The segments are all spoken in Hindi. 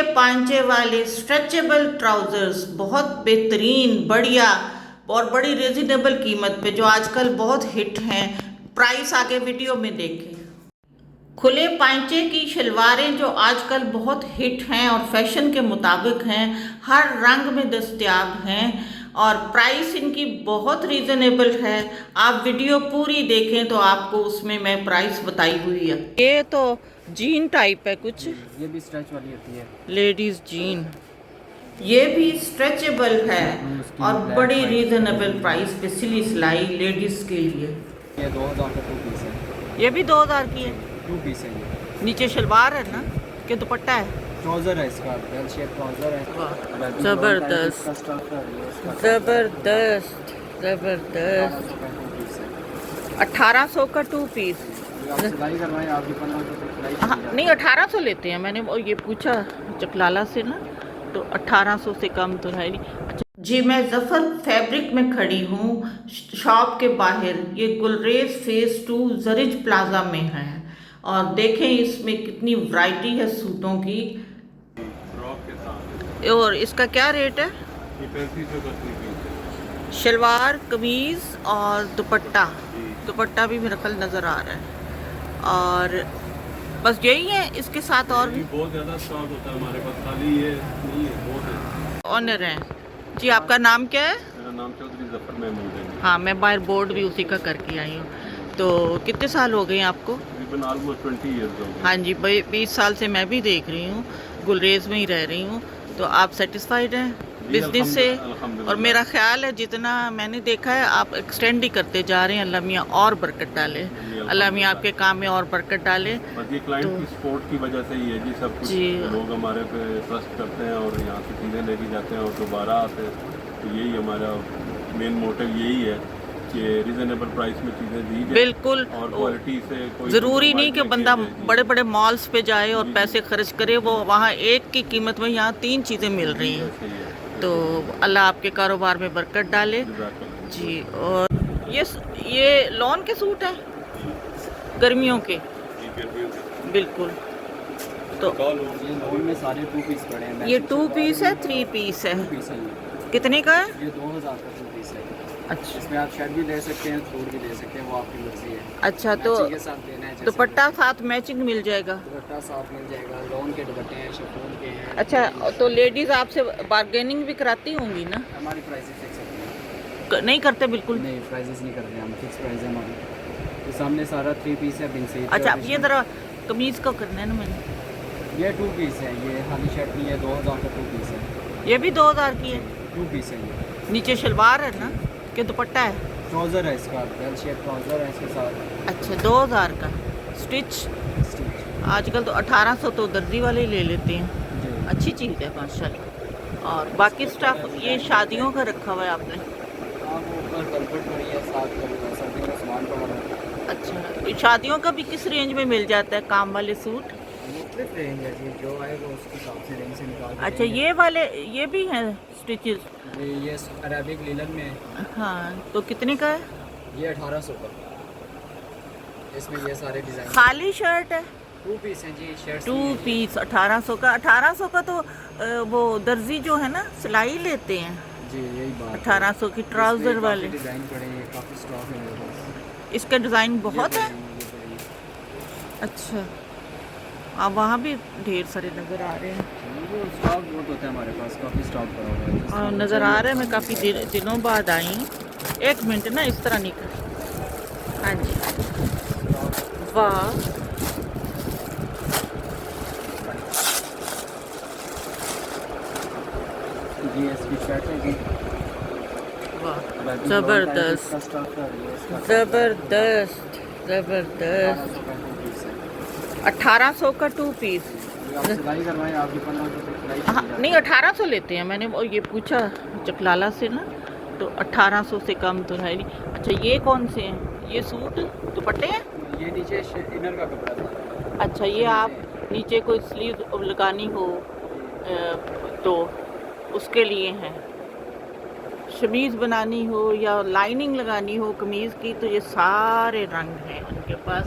खुले पांचे वाले स्ट्रेचेबल ट्राउजर्स बहुत बेहतरीन बढ़िया और बड़ी रिजनेबल कीमत पे जो आजकल बहुत हिट हैं। प्राइस आगे वीडियो में देखें। खुले पांचे की शलवारें जो आजकल बहुत हिट हैं और फैशन के मुताबिक हैं, हर रंग में दस्तयाब हैं और प्राइस इनकी बहुत रीज़नेबल है। आप वीडियो पूरी देखें तो आपको उसमें मैं प्राइस बताई हुई है। ये तो जीन टाइप है कुछ, ये भी स्ट्रेच वाली होती है, लेडीज जीन। ये भी स्ट्रेचेबल है और बड़ी रीजनेबल प्राइस पे सिली सिलाई लेडीज के लिए। ये 2000 का 2 पीस है। ये भी 2000 की है। 2 पीस है। ये नीचे शलवार है ना कि दुपट्टा है? ट्राउजर है इसका, बेल शेप ट्राउजर है। वाह, जबरदस्त जबरदस्त जबरदस्त। 1800 का 2 पीस। सिलाई करवाएं आप भी 1500 हाँ नहीं, 1800 लेते हैं। मैंने ये पूछा चकलाला से ना, तो 1800 से कम तो है नहीं। अच्छा जी, मैं जफ़र फैब्रिक में खड़ी हूँ शॉप के बाहर। ये गुलरेज फेज 2 जरिज प्लाजा में है और देखें इसमें कितनी वैरायटी है सूटों की। और इसका क्या रेट है? शलवार कमीज और दुपट्टा, दुपट्टा भी मेरा ख्याल नज़र आ रहा है। और बस यही है, इसके साथ और भी बहुत ज़्यादा स्टॉक होता है हमारे पास, खाली ये नहीं है, बहुत है। ऑनर हैं जी। आपका नाम क्या है? मेरा नाम चौधरी जफर महमूद है। हाँ, मैं बाहर बोर्ड भी उसी का करके आई हूँ। तो कितने साल हो गए हैं आपको? तकरीबन ऑलमोस्ट 20 ईयर्स हो गए। हाँ जी, 20 साल से मैं भी देख रही हूँ, गुलरेज में ही रह रही हूँ। तो आप सेटिस्फाइड हैं बिजनेस से? और मेरा ख्याल है जितना मैंने देखा है आप एक्सटेंड ही करते जा रहे हैं। अल्लाह मियाँ और बरकत डाले, अल्लाह मियाँ आपके काम में और बरकत डाले। बस ये क्लाइंट की सपोर्ट की वजह से ही है जी सब कुछ। जी, लोग हमारे पे ट्रस्ट करते हैं और यहाँ से चीज़ें लेके जाते हैं और दोबारा आते हैं। तो यही हमारा मेन मोटिव यही है कि रीजनेबल प्राइस में चीज़ें दी जाए। बिल्कुल। और क्वालिटी से कोई ज़रूरी नहीं कि बंदा बड़े बड़े मॉल्स पे जाए और जी, पैसे खर्च करे, वो वहाँ एक की कीमत में यहाँ 3 चीज़ें मिल रही हैं। तो अल्लाह आपके कारोबार में बरकत डाले जी। और ये लॉन के सूट हैं गर्मियों के, बिल्कुल। तो ये लॉन में सारे 2 पीस पड़े हैं। ये 2 पीस है, 3 पीस है। 2 पीस है ये। कितने का है? ये 2000 का 2 पीस है। अच्छा इसमें आप शर्ट भी ले सकते हैं, सूट भी ले सकते हैं, वो आपकी मर्जी है। अच्छा, तो मैचिंग के साथ लेना है जैसे दुपट्टा साथ मैचिंग मिल जाएगा? दुपट्टा साथ मिल जाएगा। लॉन के दुपट्टे हैं, शिफॉन के हैं। अच्छा, तो लेडीज़ आपसे बार्गेनिंग भी कराती होंगी ना? हमारी प्राइसेस फिक्स होती हैं। नहीं करते बिल्कुल? नहीं, प्राइसेस नहीं करते हम, फिक्स प्राइस है हमारी। तो सामने सारा 3 पीस है बिन। अच्छा, अब ये ज़रा कमीज़ का करना है ना मैंने। ये 2 पीस है, ये खाली शर्ट नहीं है। 2000 का 2 पीस है। ये भी 2000 की है। 2 पीस है ये। नीचे शलवार है ना कि दुपट्टा है? ट्राउज़र है इसका, बेल शेप ट्राउज़र है इसके साथ। अच्छा, 2000 का स्टिच। स्टिच आजकल तो 1800 तो दर्जी वाले ही ले लेते हैं। जी। अच्छी चीज़ है माशाल्लाह। और बाकी स्टाफ ये शादियों का रखा हुआ है आपने? हाँ, वो ऊपर कलपट पड़ी है, साथ सर्दी का सामान पड़ा है। अच्छा, तो शादियों का भी किस रेंज में मिल जाता है काम वाले सूट? मुख्तलिफ रेंज है जी, जो आएगा उसके हिसाब से रेंज से निकाल के अच्छा, देंगे। ये वाले ये भी हैं स्टिचेस? ये अरेबिक लीलन में है। हाँ, तो कितने का है? ये 1800 का। इसमें ये सारे डिज़ाइन खाली शर्ट है? 2 पीस हैं जी, शर्ट 2 पीस 1800 का। 1800 का तो वो दर्जी जो है ना सिलाई लेते हैं। जी, यही बात। 1800 की ट्राउज़र वाले। डिज़ाइन पड़े हैं, काफ़ी स्टॉक है मेरे पास। इसका डिज़ाइन बहुत है। ये पड़े हैं। अच्छा, आप वहाँ भी ढेर सारे नज़र आ रहे हैं। वो स्टॉक बहुत होता है हमारे पास, काफ़ी स्टॉक पड़ा हुआ है। और नज़र आ रहा है, मैं काफ़ी दिनों बाद आई। एक मिनट ना, इस तरह नहीं कर। हाँ जी, वाह, ये इसकी शर्ट है जी। वाह, ज़बरदस्त ज़बरदस्त ज़बरदस्त। 1800 का 2 पीस। सिलाई करवाएं आप भी 1500 हाँ नहीं, 1800 लेते हैं। मैंने ये पूछा चकलाला से ना, तो 1800 से कम तो है नहीं। अच्छा, ये कौन से हैं? ये सूट दुपट्टे हैं? ये नीचे इनर का कपड़ा था। अच्छा, ये आप नीचे कोई स्लीव लगानी हो तो उसके लिए हैं। शमीज़ बनानी हो या लाइनिंग लगानी हो कमीज़ की, तो ये सारे रंग हैं उनके पास,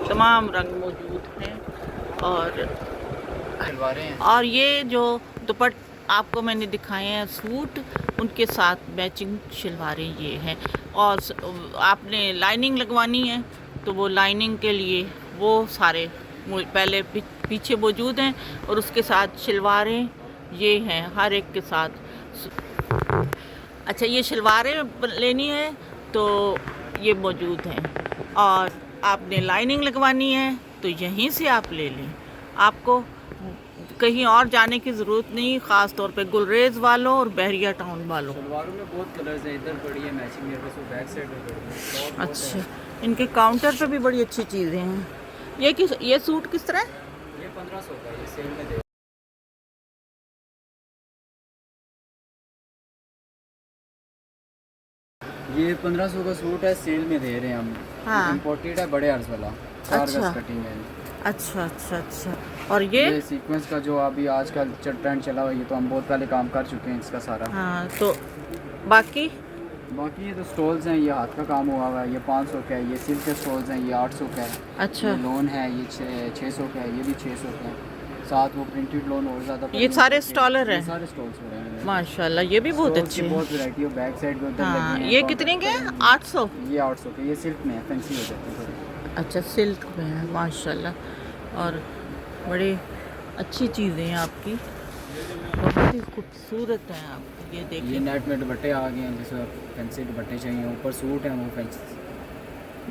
तमाम रंग मौजूद हैं। और शलवारें हैं। और ये जो आपको मैंने दिखाए हैं सूट, उनके साथ मैचिंग शलवारें ये हैं। और आपने लाइनिंग लगवानी है तो वो लाइनिंग के लिए वो सारे पहले पीछे मौजूद हैं, और उसके साथ शलवारें ये हैं हर एक के साथ। अच्छा, ये शलवारें लेनी है तो ये मौजूद हैं, और आपने लाइनिंग लगवानी है तो यहीं से आप ले लें। आपको कहीं और जाने की ज़रूरत नहीं, ख़ास तौर पे गुलरेज वालों और बहरिया टाउन वालों। शलवारों में बहुत कलर्स हैं, इधर पड़ी है मैचिंग, मेरे पास वो बैक साइड में पड़ी है। अच्छा, इनके काउंटर पे भी बड़ी अच्छी चीज़ें हैं। ये सूट किस तरह? ये 1500 का, ये सेल में दे। ये 1500 का सूट है, सेल में दे रहे हैं हम। हाँ। इम्पोर्टेड है, बड़े अर्ज वाला, 4 अच्छा। गज कटिंग है। अच्छा अच्छा अच्छा। और ये सीक्वेंस का जो अभी आजकल ट्रेंड चला हुआ है, ये तो हम बहुत पहले काम कर चुके हैं इसका सारा। हाँ, तो बाकी ये तो स्टॉल्स हैं, ये हाथ का काम हुआ हुआ है, ये 500 का है। ये सिल्क के स्टॉल्स हैं, ये 800 का है। अच्छा, ये लोन है, ये 600 का है, ये भी 600 का है। साथ वो प्रिंटेड लोन और ज़्यादा। ये सारे स्टॉलर हैं? सारे स्टॉल्स हो रहे हैं माशाल्लाह, ये भी बहुत स्टॉल्स की अच्छे हैं। बहुत वैरायटी है। बैक साइड में उधर हाँ, लगे हैं। ये कितने के हैं? 800? ये 800 के। ये सिल्क में है, फैंसी हो जाते हैं थोड़े। अच्छा, सिल्क में है माशाल्लाह। और बड़ी अच्छी चीज़ें हैं आपकी, बहुत ही खूबसूरत हैं आपकी। ये ये देखिए, नेट में दुपट्टे आ गए हैं, जिसमें फैंसी दुपट्टे चाहिए। ऊपर सूट हैं वो फैंसी,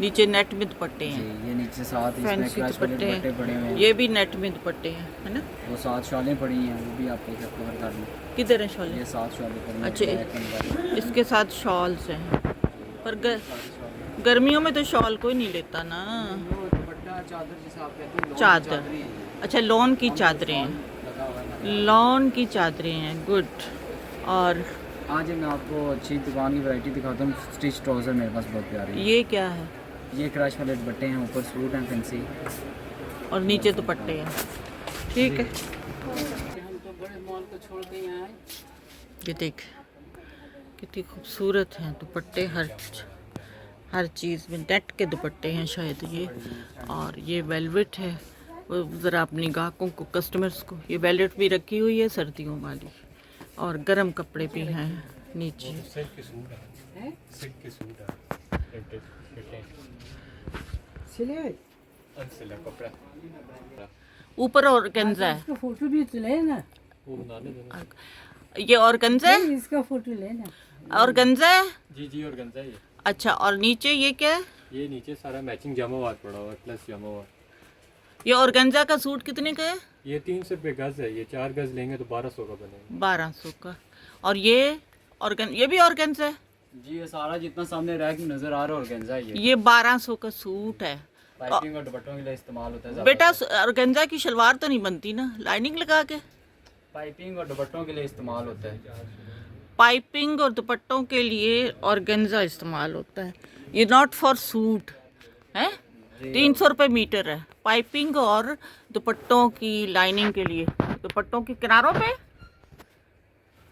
नीचे नेट में दुपट्टे जी। हैं, ये नीचे साथ इसमें फैंसी क्रश वाले दुपट्टे दुपट्टे पड़े हुए हैं। हैं। ये भी नेट में दुपट्टे हैं, है ना? वो 7 शॉलें पड़ी हैं, वो भी आपको सब कवर कर लूँ। किधर है शॉल? ये 7 शॉलें पड़ी हैं। अच्छा, ब्लैक एंड वाइट। इसके साथ शॉल्स हैं, पर गर्मियों में तो शॉल कोई नहीं लेता ना। वो दुपट्टा चादर जिसे आप कहते हैं, लोन की चादर, चादरें हैं। अच्छा, लॉन की चादरें हैं, लगा हुआ है। लॉन की चादरें हैं, गुड। और आज मैं आपको अच्छी दुकान की वैरायटी दिखाता हूँ। स्टिच ट्राउज़र मेरे पास बहुत प्यारे हैं। ये क्या है? ये क्रश वाले दुपट्टे हैं, ऊपर सूट हैं फैंसी, और नीचे दुपट्टे हैं, ठीक है। हम तो बड़े मॉल को छोड़ के यहाँ आए। ये देख कितनी खूबसूरत हैं दुपट्टे, हर चीज़ में नेट के दुपट्टे हैं शायद ये। और ये वेलवेट है, वो ज़रा अपनी ग्राहकों को, कस्टमर्स को, ये वेलवेट भी रखी हुई है सर्दियों वाली। और गर्म कपड़े भी हैं नीचे। ऊपर ऑर्गेन्जा है, इसका फोटो भी तो लेना, ये ऑर्गेन्जा है, इसका फोटो लेना। ऑर्गेन्जा है। जी जी, और गंजा ये। अच्छा, और नीचे ये क्या है? ये नीचे सारा मैचिंग जमावाट पड़ा हुआ है, प्लस जमावाट। ये ऑर्गेन्जा का सूट कितने का है? ये 300 रुपये गज है, ये 4 गज लेंगे तो 1200 का बनेगा। 1200 का। और ये भी ऑर्गेन्जा है? जी, ये सारा जितना सामने रैक में नजर आ रहा है ऑर्गेन्जा ही है। ये 1200 का सूट है। पाइपिंग और दुपट्टों के लिए इस्तेमाल होता है। बेटा, ऑर्गेन्जा की शलवार तो नहीं बनती ना लाइनिंग लगा के? पाइपिंग और दुपट्टों के लिए इस्तेमाल होता है। पाइपिंग और दुपट्टों के लिए ऑर्गेन्जा इस्तेमाल होता है, ये नॉट फॉर सूट है। 300 रुपये मीटर है पाइपिंग और दुपट्टों की लाइनिंग के लिए, दुपट्टों के किनारों पे।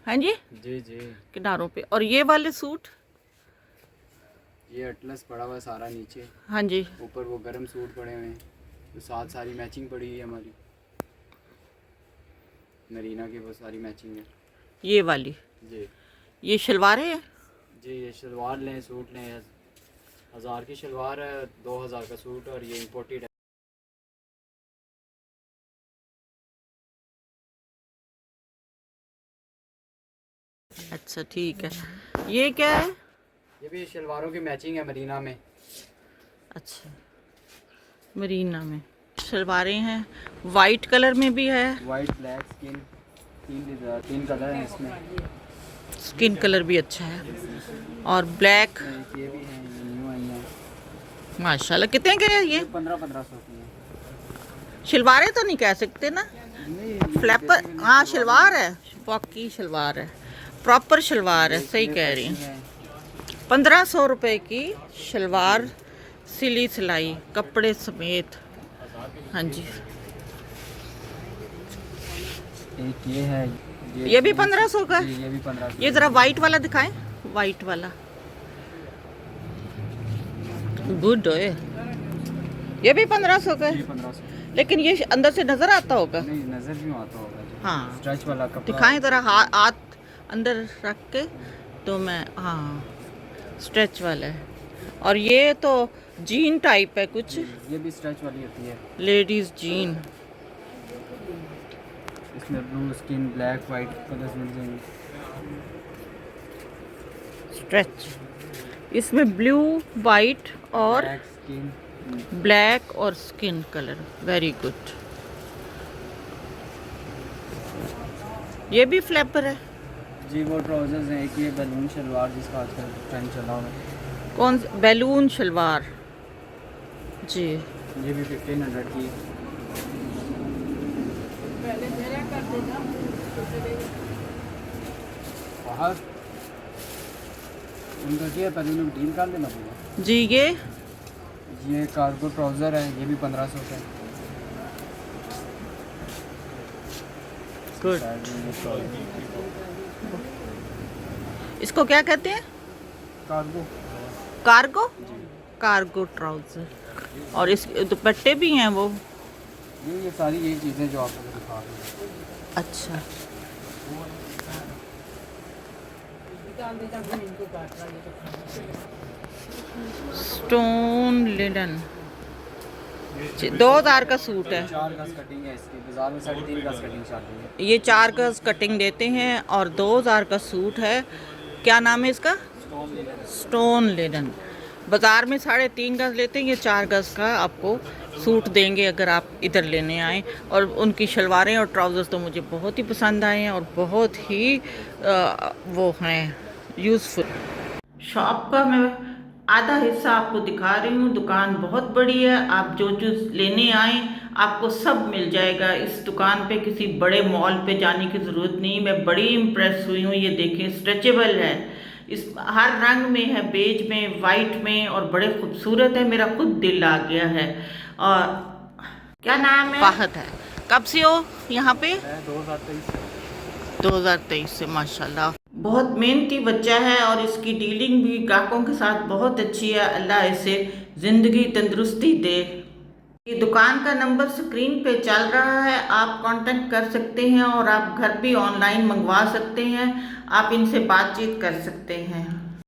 हाँ जी जी जी, किनारों पे। और ये वाले सूट? ये अटलस पड़ा हुआ है सारा नीचे, हाँ जी। ऊपर वो गर्म सूट पड़े हुए हैं, तो साथ सारी मैचिंग पड़ी हुई है हमारी। मरीना की वो सारी मैचिंग है। ये वाली, जी ये शलवारें हैं? जी, ये शलवार लें, सूट लें। 1000 की शलवार है, 2000 का सूट, और ये इम्पोर्टेड है। अच्छा ठीक है। ये क्या है? ये भी शलवारों की मैचिंग है मरीना में। अच्छा, मरीना में शलवारें हैं, वाइट कलर में भी है, वाइट, ब्लैक, स्किन, तीन कलर हैं इसमें। स्किन कलर भी अच्छा है, और ब्लैक। ये भी हैं, ये न्यू आई हैं। माशाल्लाह, कितने के हैं ये? 1500 की हैं। शलवारें तो नहीं कह सकते ना, फ्लैपर। हाँ, शलवार है, पक्की शलवार है, प्रॉपर शलवार है, सही कह रही हैं। 1500 रुपये की शलवार, सिली सिलाई कपड़े समेत। हाँ जी, एक ये है, ये भी 1500 का? ये भी 1500। ये ज़रा वाइट वाला दिखाएं, वाइट वाला गुड है। ये भी 1500 का है। 1500। लेकिन ये अंदर से नजर आता होगा। नहीं नज़र भी आता होगा जी। हाँ स्ट्रेच वाला कपड़ा दिखाएं ज़रा, हाथ अंदर रख के तो मैं, हाँ स्ट्रेच वाला है। और ये तो जीन टाइप है कुछ, ये भी स्ट्रेच वाली होती है। Ladies jean. इसमें blue skin black white colours मिल जाएंगे। स्ट्रेच, इसमें ब्लू वाइट और ब्लैक स्किन ब्लैक और स्किन कलर, वेरी गुड। ये भी फ्लैपर है। जी वो ट्राउजर्स हैं। एक ये बैलून शलवार जिसका आजकल ट्रेंड चला हुआ है। कौन बैलून शलवार जी। ये भी 1500 की है। बाहर उनका क्या है, पहले उन्हें डील कर देना पड़ेगा जी। ये कार्गो ट्राउज़र है, ये भी 1500 का है। गुड। इसको क्या कहते हैं? कार्गो। Cargo, cargo trouser. और इस दुपट्टे भी हैं वो। ये सारी यही चीज़ें जो आपको दिखा रहे हैं। अच्छा, स्टोन लिनन 2000 का सूट है। 4 गज कटिंग है इसकी, बाजार में 3.5 गज कटिंग चलती है। ये 4 गज कटिंग देते हैं और 2000 का सूट है। क्या नाम है इसका? Stone linen. बाज़ार में 3.5 गज लेते हैं, ये 4 गज का आपको सूट देंगे अगर आप इधर लेने आएँ। और उनकी शलवारें और ट्राउज़र्स तो मुझे बहुत ही पसंद आए हैं और बहुत ही वो हैं यूज़फुल। शॉप का मैं आधा हिस्सा आपको दिखा रही हूँ। दुकान बहुत बड़ी है, आप जो चीज़ लेने आएँ आपको सब मिल जाएगा इस दुकान पे। किसी बड़े मॉल पे जाने की ज़रूरत नहीं। मैं बड़ी इम्प्रेस हुई हूँ। ये देखें, स्ट्रेचेबल है, इस हर रंग में है, बेज में, वाइट में, और बड़े खूबसूरत है। मेरा खुद दिल आ गया है। और क्या नाम है? फाहद है। कब से हो यहाँ पे? 2023 से। माशाल्लाह, बहुत मेहनती बच्चा है और इसकी डीलिंग भी ग्राहकों के साथ बहुत अच्छी है। अल्लाह इसे ज़िंदगी तंदुरुस्ती दे। ये दुकान का नंबर स्क्रीन पे चल रहा है, आप कांटेक्ट कर सकते हैं और आप घर भी ऑनलाइन मंगवा सकते हैं। आप इनसे बातचीत कर सकते हैं।